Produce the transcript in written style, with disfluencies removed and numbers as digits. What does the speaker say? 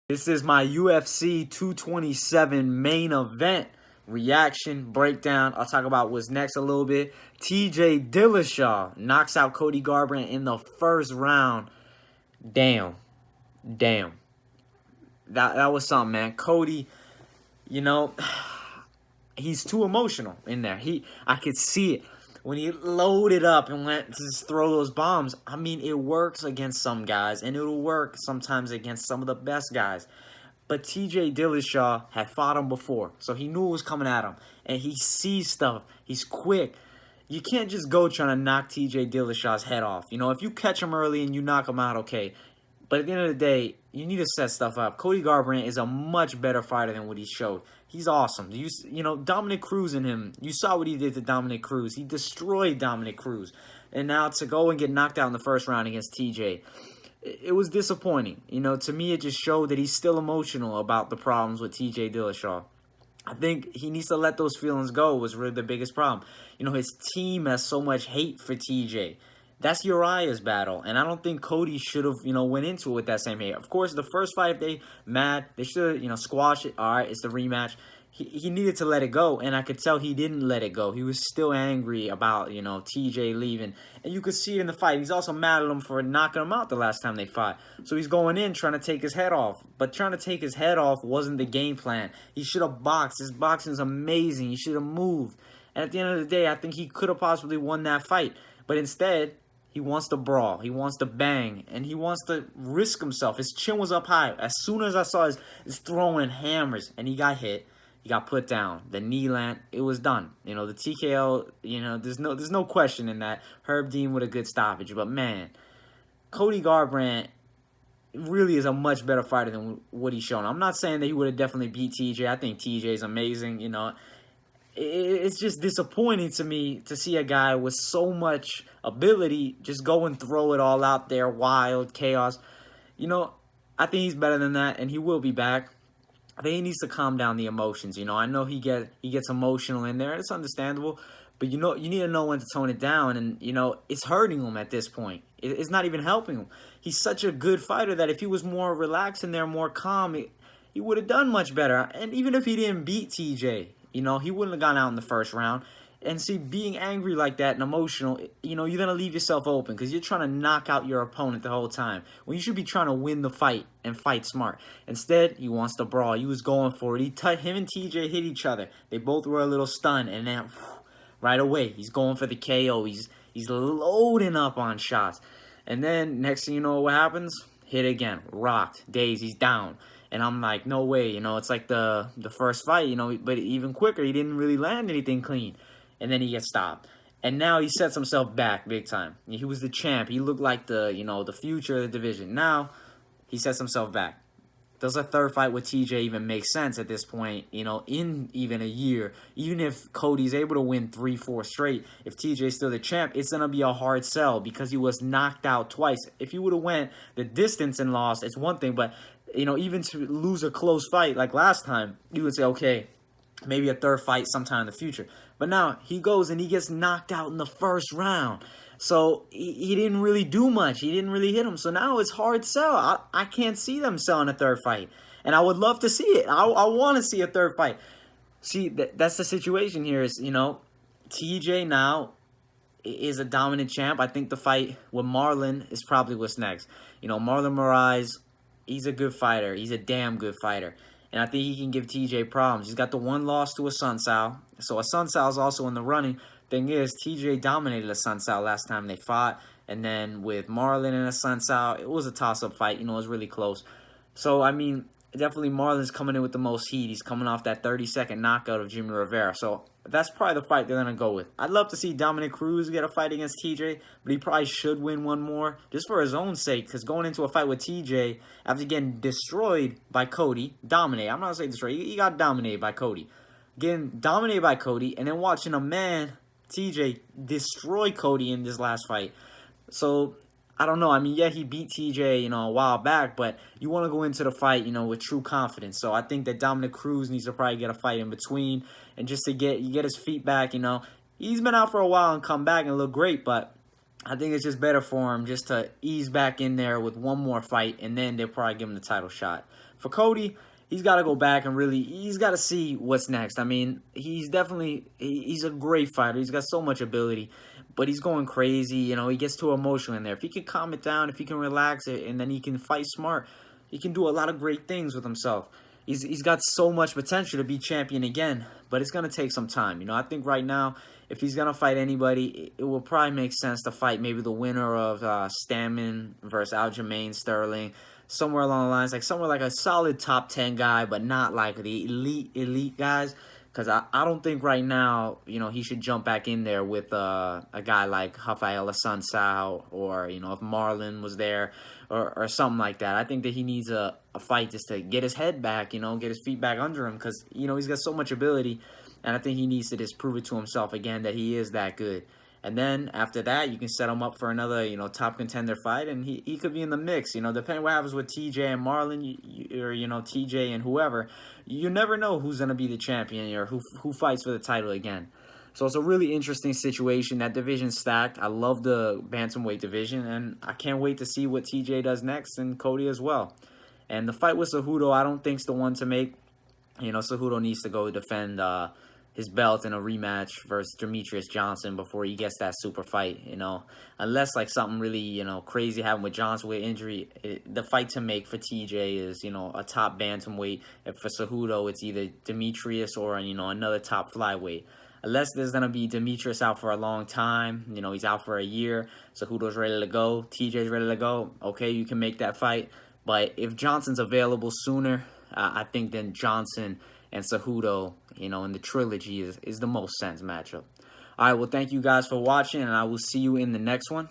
This is my UFC 227 main event reaction breakdown. I'll talk about what's next a little bit. TJ Dillashaw knocks out Cody Garbrandt in the first round. Damn. That was something, man. Cody, he's too emotional in there. I could see it. When he loaded up and went to just throw those bombs, I mean, it works against some guys, and it'll work sometimes against some of the best guys. But TJ Dillashaw had fought him before, so he knew it was coming at him. And he sees stuff. He's quick. You can't just go trying to knock TJ Dillashaw's head off. If you catch him early and you knock him out, okay. But at the end of the day, you need to set stuff up. Cody Garbrandt is a much better fighter than what he showed. He's awesome. Dominic Cruz in him. You saw what he did to Dominic Cruz. He destroyed Dominic Cruz. And now to go and get knocked out in the first round against TJ, it was disappointing. To me, it just showed that he's still emotional about the problems with TJ Dillashaw. I think he needs to let those feelings go was really the biggest problem. His team has so much hate for TJ. That's Uriah's battle, and I don't think Cody should have, went into it with that same hate. Of course, the first fight, if they mad, they should have, squashed it. All right, it's the rematch. He needed to let it go, and I could tell he didn't let it go. He was still angry about, TJ leaving, and you could see it in the fight. He's also mad at him for knocking him out the last time they fought. So he's going in trying to take his head off, but trying to take his head off wasn't the game plan. He should have boxed. His boxing is amazing. He should have moved, and at the end of the day, I think he could have possibly won that fight, but instead, he wants to brawl. He wants to bang. And he wants to risk himself. His chin was up high. As soon as I saw his throwing hammers and he got hit, he got put down. The knee land, it was done. The TKO, there's no question in that. Herb Dean with a good stoppage. But, man, Cody Garbrandt really is a much better fighter than what he's shown. I'm not saying that he would have definitely beat TJ. I think TJ is amazing, It's just disappointing to me to see a guy with so much ability just go and throw it all out there, wild, chaos. I think he's better than that, and he will be back. I think he needs to calm down the emotions. I know he gets emotional in there, and it's understandable. But, you need to know when to tone it down, and, it's hurting him at this point. It's not even helping him. He's such a good fighter that if he was more relaxed in there, more calm, he would have done much better. And even if he didn't beat TJ, he wouldn't have gone out in the first round. And see, being angry like that and emotional, you're going to leave yourself open because you're trying to knock out your opponent the whole time. When you should be trying to win the fight and fight smart. Instead, he wants to brawl. He was going for it. Him and TJ hit each other. They both were a little stunned. And then, right away, he's going for the KO. He's loading up on shots. And then, next thing you know, what happens? Hit again. Rocked. Dazed. He's down. And I'm like, no way, it's like the first fight, but even quicker, he didn't really land anything clean. And then he gets stopped. And now he sets himself back big time. He was the champ. He looked like the future of the division. Now, he sets himself back. Does a third fight with TJ even make sense at this point, in even a year? Even if Cody's able to win 3-4 straight, if TJ's still the champ, it's going to be a hard sell because he was knocked out twice. If he would have went the distance and lost, it's one thing, but even to lose a close fight like last time, you would say, okay, maybe a third fight sometime in the future. But now he goes and he gets knocked out in the first round. So he didn't really do much. He didn't really hit him. So now it's hard sell. I can't see them selling a third fight. And I would love to see it. I want to see a third fight. See, that's the situation here is, TJ now is a dominant champ. I think the fight with Marlon is probably what's next. Marlon Moraes, he's a good fighter. He's a damn good fighter. And I think he can give TJ problems. He's got the one loss to a Sunsao. So a Sunsao is also in the running. Thing is, TJ dominated a Sunsao last time they fought. And then with Marlon and a Sunsao, it was a toss-up fight. It was really close. So, I mean, definitely Marlon's coming in with the most heat. He's coming off that 30-second knockout of Jimmy Rivera. So that's probably the fight they're going to go with. I'd love to see Dominic Cruz get a fight against TJ, but he probably should win one more just for his own sake, because going into a fight with TJ after getting destroyed by Cody, dominated. I'm not going to say destroyed. He got dominated by Cody. Getting dominated by Cody and then watching a man, TJ, destroy Cody in this last fight. So I don't know. I mean, yeah, he beat TJ, a while back, but you want to go into the fight, with true confidence. So I think that Dominic Cruz needs to probably get a fight in between, and just to get his feet back. He's been out for a while and come back and look great, but I think it's just better for him just to ease back in there with one more fight, and then they'll probably give him the title shot. For Cody, he's got to go back and he's got to see what's next. I mean, he's a great fighter. He's got so much ability, but he's going crazy. You know, he gets too emotional in there. If he can calm it down, if he can relax it, and then he can fight smart, he can do a lot of great things with himself. He's got so much potential to be champion again, but it's going to take some time. You know, I think right now, if he's going to fight anybody, it will probably make sense to fight maybe the winner of Stamann versus Aljamain Sterling, somewhere along the lines, like somewhere like a solid top 10 guy, but not like the elite guys. Because I don't think right now, you know, he should jump back in there with a guy like Rafael Assunção, or, you know, if Marlon was there or something like that. I think that he needs a fight just to get his head back, you know, get his feet back under him, because, you know, he's got so much ability, and I think he needs to just prove it to himself again that he is that good. And then after that, you can set him up for another, you know, top contender fight, and he could be in the mix. You know, depending what happens with TJ and Marlon, or, you know, TJ and whoever, you never know who's going to be the champion or who fights for the title again. So it's a really interesting situation. That division's stacked. I love the bantamweight division, and I can't wait to see what TJ does next, and Cody as well. And the fight with Cejudo, I don't think's the one to make. You know, Cejudo needs to go defend his belt in a rematch versus Demetrius Johnson before he gets that super fight, you know. Unless, like, something really, you know, crazy happened with Johnson with injury, the fight to make for TJ is, you know, a top bantamweight. And for Cejudo, it's either Demetrius or, you know, another top flyweight. Unless there's going to be Demetrius out for a long time, you know, he's out for a year, Cejudo's ready to go, TJ's ready to go, okay, you can make that fight. But if Johnson's available sooner, I think then Johnson and Cejudo, you know, in the trilogy is the most sense matchup. All right, well, thank you guys for watching, and I will see you in the next one.